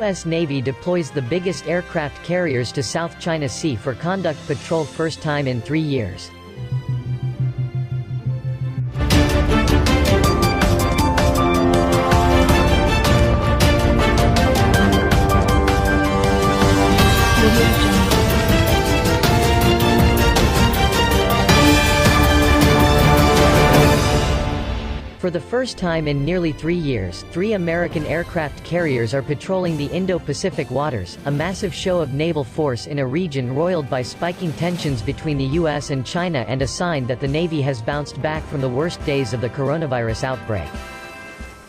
U.S. Navy deploys the biggest aircraft carriers to South China Sea for conduct patrol first time in 3 years. For the first time in nearly 3 years, 3 American aircraft carriers are patrolling the Indo-Pacific waters, a massive show of naval force in a region roiled by spiking tensions between the US and China and a sign that the Navy has bounced back from the worst days of the coronavirus outbreak.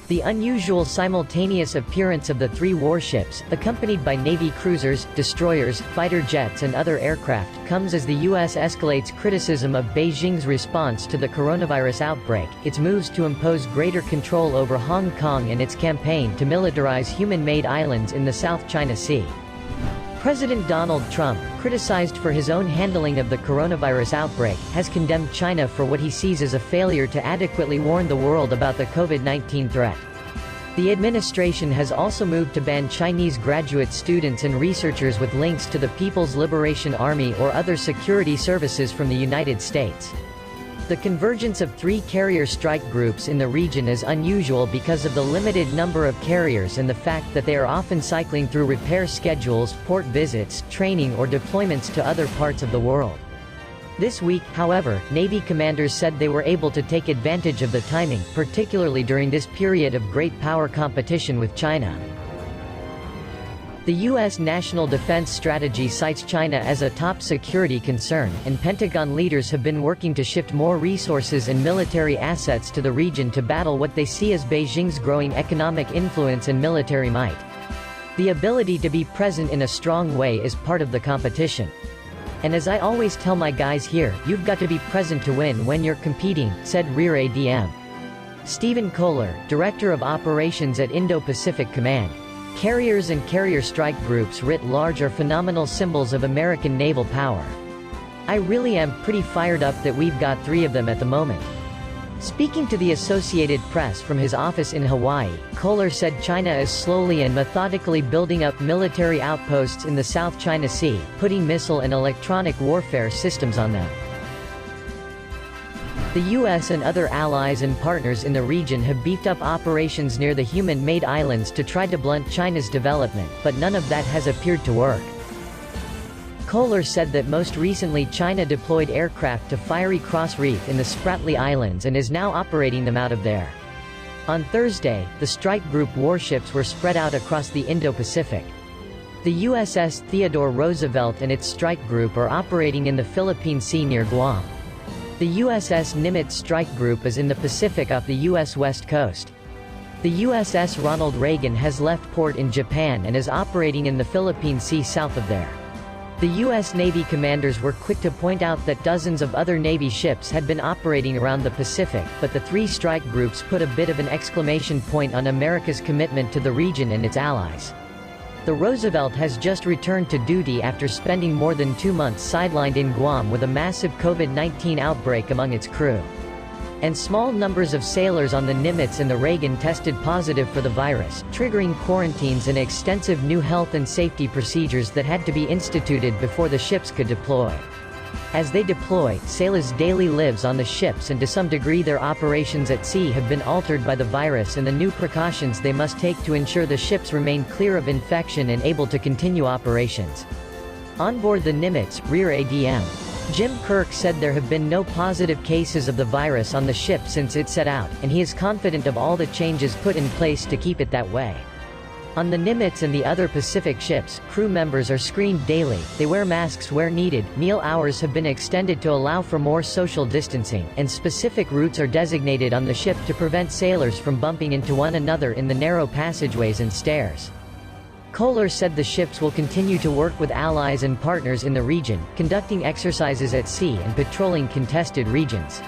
The unusual simultaneous appearance of the 3 warships, accompanied by Navy cruisers, destroyers, fighter jets and other aircraft, comes as the U.S. escalates criticism of Beijing's response to the coronavirus outbreak, its moves to impose greater control over Hong Kong and its campaign to militarize human-made islands in the South China Sea. President Donald Trump, criticized for his own handling of the coronavirus outbreak, has condemned China for what he sees as a failure to adequately warn the world about the COVID-19 threat. The administration has also moved to ban Chinese graduate students and researchers with links to the People's Liberation Army or other security services from the United States. The convergence of 3 carrier strike groups in the region is unusual because of the limited number of carriers and the fact that they are often cycling through repair schedules, port visits, training or deployments to other parts of the world. This week, however, Navy commanders said they were able to take advantage of the timing, particularly during this period of great power competition with China. The U.S. National Defense Strategy cites China as a top security concern, and Pentagon leaders have been working to shift more resources and military assets to the region to battle what they see as Beijing's growing economic influence and military might. The ability to be present in a strong way is part of the competition. And as I always tell my guys here, you've got to be present to win when you're competing, said Rear ADM. Stephen Kohler, Director of Operations at Indo-Pacific Command. Carriers and carrier strike groups writ large are phenomenal symbols of American naval power. I really am pretty fired up that we've got 3 of them at the moment. Speaking to the Associated Press from his office in Hawaii, Kohler said China is slowly and methodically building up military outposts in the South China Sea, putting missile and electronic warfare systems on them. The U.S. and other allies and partners in the region have beefed up operations near the human-made islands to try to blunt China's development, but none of that has appeared to work. Kohler said that most recently China deployed aircraft to Fiery Cross Reef in the Spratly Islands and is now operating them out of there. On Thursday, the strike group warships were spread out across the Indo-Pacific. The USS Theodore Roosevelt and its strike group are operating in the Philippine Sea near Guam. The USS Nimitz strike group is in the Pacific off the U.S. West Coast. The USS Ronald Reagan has left port in Japan and is operating in the Philippine Sea south of there. The U.S. Navy commanders were quick to point out that dozens of other Navy ships had been operating around the Pacific, but the 3 strike groups put a bit of an exclamation point on America's commitment to the region and its allies. The Roosevelt has just returned to duty after spending more than 2 months sidelined in Guam with a massive COVID-19 outbreak among its crew. And small numbers of sailors on the Nimitz and the Reagan tested positive for the virus, triggering quarantines and extensive new health and safety procedures that had to be instituted before the ships could deploy. As they deploy, sailors' daily lives on the ships and to some degree their operations at sea have been altered by the virus and the new precautions they must take to ensure the ships remain clear of infection and able to continue operations. On board the Nimitz, Rear ADM. Jim Kirk said there have been no positive cases of the virus on the ship since it set out, and he is confident of all the changes put in place to keep it that way. On the Nimitz and the other Pacific ships, crew members are screened daily, they wear masks where needed, meal hours have been extended to allow for more social distancing, and specific routes are designated on the ship to prevent sailors from bumping into one another in the narrow passageways and stairs. Kohler said the ships will continue to work with allies and partners in the region, conducting exercises at sea and patrolling contested regions.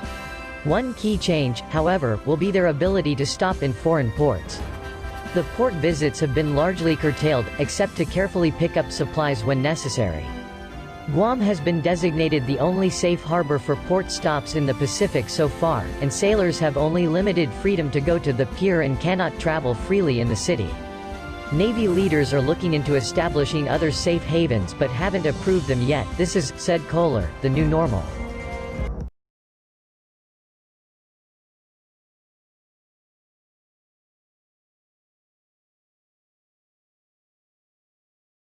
One key change, however, will be their ability to stop in foreign ports. The port visits have been largely curtailed, except to carefully pick up supplies when necessary. Guam has been designated the only safe harbor for port stops in the Pacific so far, and sailors have only limited freedom to go to the pier and cannot travel freely in the city. Navy leaders are looking into establishing other safe havens but haven't approved them yet. This is, said Kohler, the new normal.